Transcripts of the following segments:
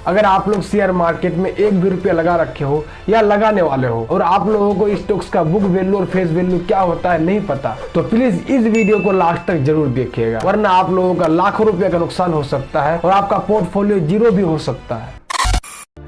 अगर आप लोग शेयर मार्केट में एक भी रुपया लगा रखे हो या लगाने वाले हो और आप लोगों को स्टॉक्स का बुक वैल्यू और फेस वैल्यू क्या होता है नहीं पता, तो प्लीज इस वीडियो को लास्ट तक जरूर देखिएगा, वरना आप लोगों का लाखों रुपए का नुकसान हो सकता है और आपका पोर्टफोलियो जीरो भी हो सकता है।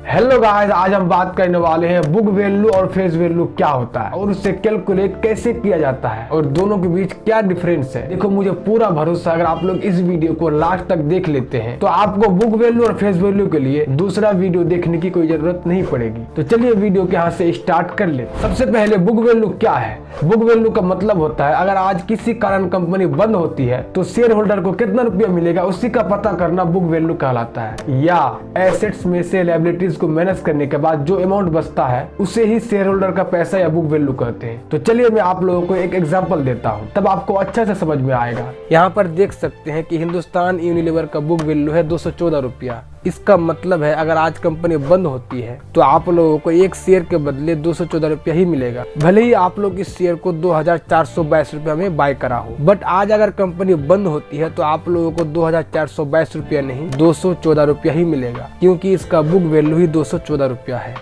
हेलो गाइस, आज हम बात करने वाले हैं बुक वैल्यू और फेस वैल्यू क्या होता है और उससे कैलकुलेट कैसे किया जाता है और दोनों के बीच क्या डिफरेंस है। देखो, मुझे पूरा भरोसा अगर आप लोग इस वीडियो को लास्ट तक देख लेते हैं तो आपको बुक वैल्यू और फेस वैल्यू के लिए दूसरा वीडियो देखने की कोई जरूरत नहीं पड़ेगी। तो चलिए वीडियो के यहाँ से स्टार्ट कर ले। सबसे पहले बुक वैल्यू क्या है। बुक वैल्यू का मतलब होता है अगर आज किसी कारण कंपनी बंद होती है तो शेयर होल्डर को कितना रुपया मिलेगा उसी का पता करना बुक वैल्यू कहलाता है। या एसेट्स में से लायबिलिटीज को मैनेज करने के बाद जो अमाउंट बचता है उसे ही शेयर होल्डर का पैसा या बुक वैल्यू कहते हैं। तो चलिए मैं आप लोगों को एक एग्जांपल देता हूं, तब आपको अच्छा से समझ में आएगा। यहाँ पर देख सकते हैं कि हिंदुस्तान यूनिलीवर का बुक वैल्यू है 214 रुपया। इसका मतलब है अगर आज कंपनी बंद होती है तो आप लोगों को एक शेयर के बदले 214 रुपया ही मिलेगा, भले ही आप लोग इस शेयर को 2422 रुपया में बाय करा हो। बट आज अगर कंपनी बंद होती है तो आप लोगों को 2422 रुपया नहीं 214 रुपया ही मिलेगा, क्योंकि इसका बुक वैल्यू ही 214 रुपया है।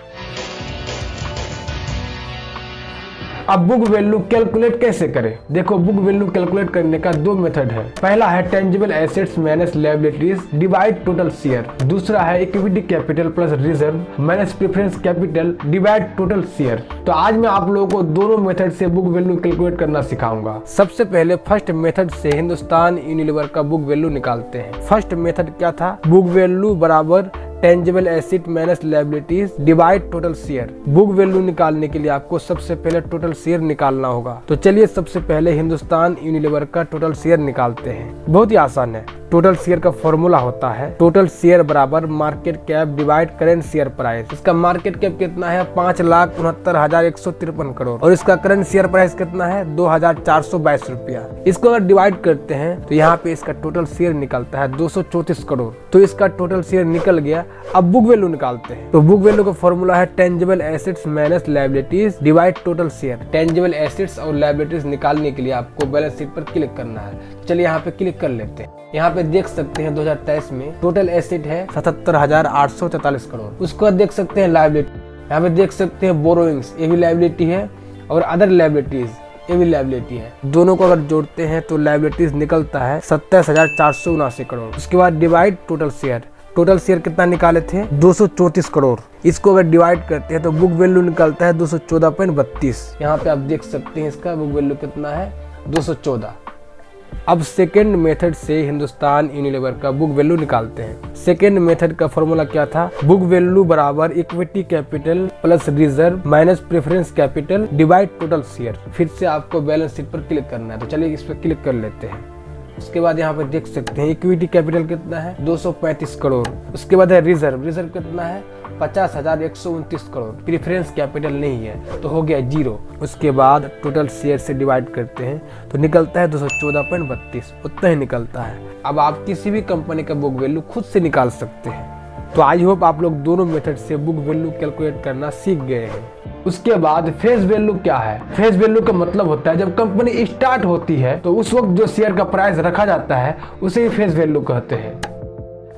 अब बुक वैल्यू कैलकुलेट कैसे करें। देखो, बुक वैल्यू कैलकुलेट करने का दो मेथड है। पहला है tangible assets minus liabilities divide total share. दूसरा है equity capital plus reserve minus preference capital divide total share. तो आज मैं आप लोगों को दोनों मेथड से बुक वैल्यू कैलकुलेट करना सिखाऊंगा। सबसे पहले फर्स्ट मेथड से हिंदुस्तान यूनिलीवर का बुक वैल्यू निकालते हैं। फर्स्ट मेथड क्या था, बुक वैल्यू बराबर tangible asset minus liabilities divide total share. Book value निकालने के लिए आपको सबसे पहले टोटल शेयर निकालना होगा। तो चलिए सबसे पहले हिंदुस्तान यूनिलीवर का टोटल शेयर निकालते हैं। बहुत ही आसान है। टोटल शेयर का फॉर्मूला होता है टोटल शेयर बराबर market cap divide current share price. इसका मार्केट कैप कितना है 5,69,153 करोड़ और इसका करंट शेयर प्राइस कितना है 2,422 रुपया। इसको अगर डिवाइड करते हैं तो यहाँ पे इसका टोटल शेयर निकलता है 234 करोड़। तो इसका टोटल शेयर निकल गया। अब बुक वैल्यू निकालते हैं। तो बुक वैल्यू का फॉर्मूला है tangible assets minus liabilities divide total share. Tangible assets और लायबिलिटीज निकालने के लिए आपको बैलेंस शीट पर क्लिक करना है। चलिए यहाँ पे क्लिक कर लेते हैं। यहाँ पे देख सकते हैं 2023 में टोटल एसेट है 77,844 करोड़। उसको देख सकते हैं लायबिलिटी, यहाँ पे देख सकते हैं बोरोइंग्स, ये भी लायबिलिटी है और अदर लायबिलिटीज ये भी लायबिलिटी है। दोनों को अगर जोड़ते हैं तो लायबिलिटीज निकलता है 27,479 करोड़। उसके बाद divide total share. Total share कितना निकाले थे 234 करोड़। इसको अगर डिवाइड करते हैं तो बुक वैल्यू निकलता है 214.32। यहाँ पे आप देख सकते हैं इसका बुक वैल्यू कितना है 214। अब सेकेंड मेथड से हिंदुस्तान यूनिलीवर का बुक वैल्यू निकालते हैं। सेकेंड मेथड का फॉर्मूला क्या था, बुक वैल्यू बराबर equity capital plus reserve minus preference capital divide total share. फिर से आपको बैलेंस शीट पर क्लिक करना है। तो चलिए इस पर क्लिक कर लेते हैं। उसके बाद यहाँ पे देख सकते हैं इक्विटी कैपिटल कितना है 235 करोड़। उसके बाद है रिजर्व कितना है 50,129 करोड़। प्रेफरेंस कैपिटल नहीं है तो हो गया 0। उसके बाद टोटल शेयर से डिवाइड करते हैं तो निकलता है 214.32, उतना ही निकलता है। अब आप किसी भी कंपनी का बुक वैल्यू खुद से निकाल सकते हैं। तो आई होप आप लोग दोनों मेथड से बुक वैल्यू कैलकुलेट करना सीख गए हैं। उसके बाद फेस वैल्यू क्या है। फेस वैल्यू का मतलब होता है जब कंपनी स्टार्ट होती है तो उस वक्त जो शेयर का प्राइस रखा जाता है उसे ही फेस वैल्यू कहते हैं।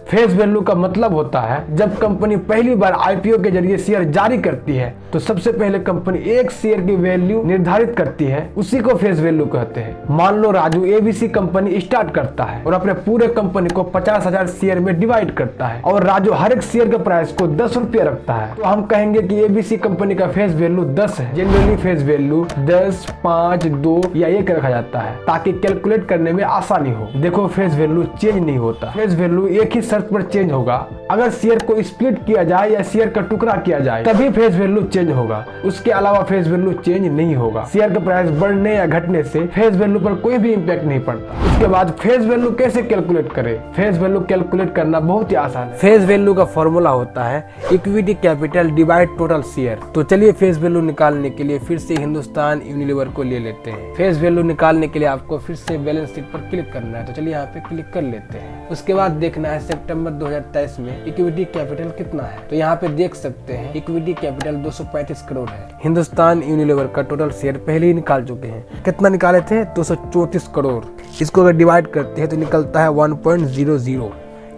फेस वैल्यू का मतलब होता है जब कंपनी पहली बार आईपीओ के जरिए शेयर जारी करती है तो सबसे पहले कंपनी एक शेयर की वैल्यू निर्धारित करती है, उसी को फेस वैल्यू कहते हैं। मान लो राजू एबीसी कंपनी स्टार्ट करता है और अपने पूरे कंपनी को 50,000 शेयर में डिवाइड करता है और राजू हर एक शेयर के प्राइस को 10 रुपया रखता है। तो हम कहेंगे कि एबीसी कंपनी का फेस वैल्यू 10 है। जनरली फेस वैल्यू 10, 5, 2 या 1 रखा जाता है ताकि कैलकुलेट करने में आसानी हो। देखो, फेस वैल्यू चेंज नहीं होता। फेस वैल्यू एक ही पर चेंज होगा, अगर शेयर को स्प्लिट किया जाए या शेयर का टुकड़ा किया जाए तभी फेस वैल्यू चेंज होगा। उसके अलावा फेस वैल्यू चेंज नहीं होगा। शेयर का प्राइस बढ़ने या घटने से फेस वैल्यू पर कोई भी इम्पैक्ट नहीं पड़ता। उसके बाद फेस वैल्यू कैसे कैलकुलेट करें। फेस वैल्यू कैलकुलेट करना बहुत ही आसान है। फेस वैल्यू का फॉर्मूला होता है equity capital divide total share. तो चलिए फेस वैल्यू निकालने के लिए फिर से हिंदुस्तान यूनिलीवर को ले लेते हैं। फेस वैल्यू निकालने के लिए आपको फिर से बैलेंस शीट पर क्लिक करना है। तो चलिए यहाँ पे क्लिक कर लेते हैं। उसके बाद देखना है सितंबर 2023 में इक्विटी कैपिटल कितना है। तो यहाँ पे देख सकते हैं इक्विटी कैपिटल 235 करोड़ है। हिंदुस्तान यूनिलीवर का टोटल शेयर पहले ही निकाल चुके हैं। कितना निकाले थे 234 करोड़। इसको अगर डिवाइड करते हैं तो निकलता है 1.00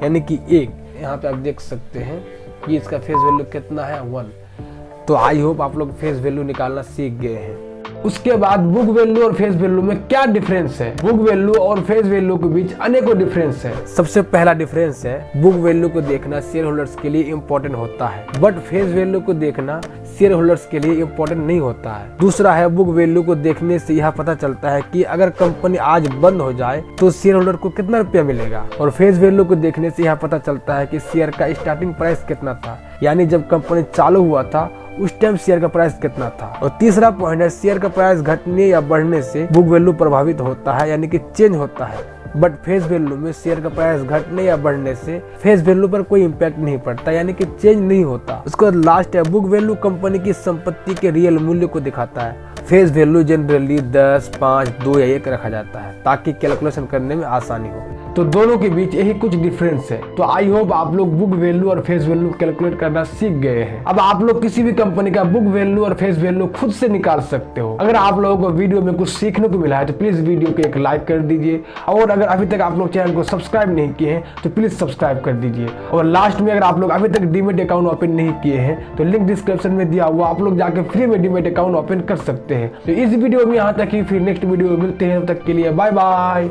यानी कि 1। यहाँ पे आप देख सकते हैं कि इसका फेस वैल्यू कितना है 1। तो आई होप आप लोग फेस वैल्यू निकालना सीख गए हैं। उसके बाद बुक वैल्यू और फेस वैल्यू में क्या डिफरेंस है? बुक वैल्यू और फेस वैल्यू के बीच अनेकों डिफरेंस है। सबसे पहला डिफरेंस है बुक वैल्यू को देखना शेयर होल्डर्स के लिए इम्पोर्टेंट होता है, बट फेस वैल्यू को देखना शेयर होल्डर्स के लिए इम्पोर्टेंट नहीं होता है। दूसरा है बुक वैल्यू को देखने से यह पता चलता है कि अगर कंपनी आज बंद हो जाए तो शेयर होल्डर को कितना रुपया मिलेगा, और फेस वैल्यू को देखने से यह पता चलता है कि शेयर का स्टार्टिंग प्राइस कितना था, यानी जब कंपनी चालू हुआ था उस टाइम शेयर का प्राइस कितना था। और तीसरा पॉइंट है शेयर का प्राइस घटने या बढ़ने से बुक वैल्यू प्रभावित होता है, यानी कि चेंज होता है, बट फेस वैल्यू में शेयर का प्राइस घटने या बढ़ने से फेस वैल्यू पर कोई इम्पैक्ट नहीं पड़ता, यानी कि चेंज नहीं होता। उसके बाद लास्ट है बुक वैल्यू कंपनी की संपत्ति के रियल मूल्य को दिखाता है। फेस वैल्यू जनरली 10, 5, 2 या 1 रखा जाता है ताकि कैलकुलेशन करने में आसानी हो। तो दोनों के बीच यही कुछ डिफरेंस है। तो आई होप आप लोग बुक वैल्यू और फेस वैल्यू कैलकुलेट करना सीख गए हैं। अब आप लोग किसी भी कंपनी का बुक वैल्यू और फेस वैल्यू खुद से निकाल सकते हो। अगर आप लोगों को वीडियो में कुछ सीखने को मिला है तो प्लीज वीडियो को एक लाइक कर दीजिए, और अगर अभी तक आप लोग चैनल को सब्सक्राइब नहीं किए हैं तो प्लीज सब्सक्राइब कर दीजिए। और लास्ट में अगर आप लोग अभी तक डीमेट अकाउंट ओपन नहीं किए हैं तो लिंक डिस्क्रिप्शन में दिया हुआ, आप लोग जाकर फ्री में डीमेट अकाउंट ओपन कर सकते हैं। तो इस वीडियो में यहाँ तक ही, फिर नेक्स्ट वीडियो में मिलते हैं, तब तक के लिए बाय बाय।